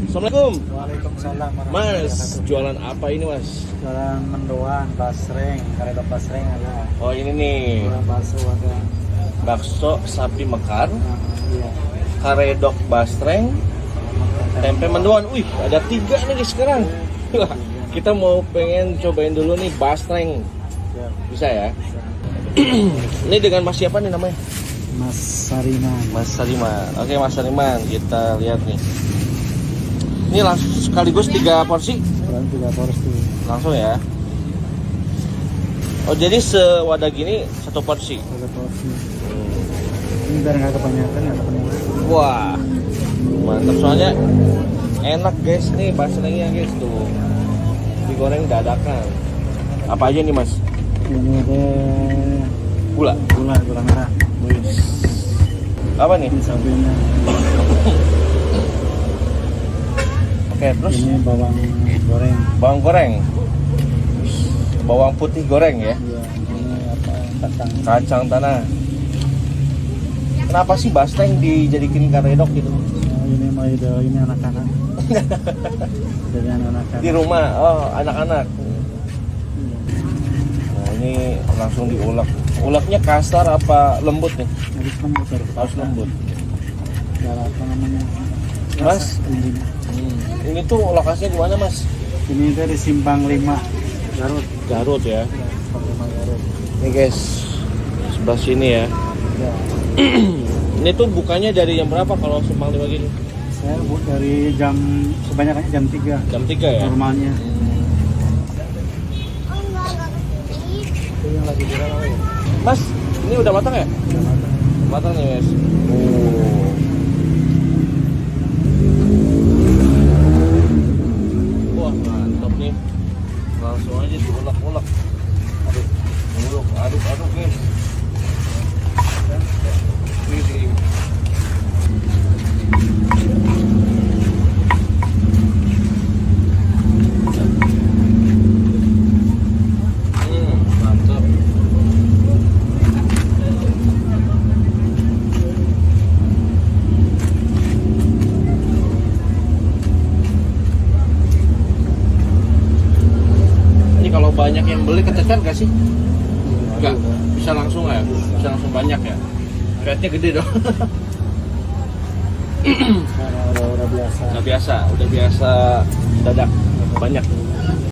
Assalamualaikum. Waalaikumsalam warahmatullahi Mas, wabarakatuh. jualan apa ini mas? Jualan mendoan, basreng, karedok basreng ada. Oh ini nih, Jualan bakso ada. bakso sapi mekar, Iya. karedok basreng, tempe mendoan. Wih, ada 3 nih sekarang. Wah, kita mau pengen cobain dulu nih basreng. Ya, Bisa ya? bisa. Ini dengan mas siapa nih namanya? Mas Sariman. Mas Sariman. Oke Mas Sariman, kita lihat nih. Ini langsung sekaligus 3 porsi. Jualan 3 porsi. Langsung ya. Oh jadi sewadah gini 1 porsi. 3 porsi. Ini biar nggak kebanyakan, nggak kebanyakan. Wah, mantap soalnya enak guys nih basrengnya guys tuh. Digoreng dadakan. Apa aja nih mas? Ini ada Gula. gula merah. Wih. Apa nih? Ini sabenya. Oke terus Ini bawang goreng. bawang goreng. Bawang putih goreng ya. Iya. Ini apa? Kacang. Kacang tanah. Kenapa sih basreng dijadikan karedok gitu? Oh, ini mau ini anak-anak. Jadi anak-anak. Di rumah, oh anak-anak. Nah ini langsung diulek. Uleknya kasar apa lembut nih? Harus lembut, Harus lembut. Cara apa namanya? Mas? Ini. Ini tuh lokasinya di mana mas? Ini dari Simpang 5 Garut. Garut ya. Simpang 5 Garut. Nih guys, sebelah sini ya. Ya. Ini tuh bukanya dari jam berapa kalau Simpang 5 gini? Saya buat dari kebanyakannya jam 3 Jam 3 ya? normalnya. Itu yang lagi viral ya. Mas, ini udah matang ya? Udah matang. Matang nih mas. Oh. Wah mantap nih. Langsung aja diulek-ulek. Aduk guys. Wih. Mantap. Ini kalau banyak yang beli kececer gak sih? Enggak, bisa langsung ya? Bisa langsung banyak ya? Fatnya gede dong. Karena udah biasa. Udah biasa dadak banyak.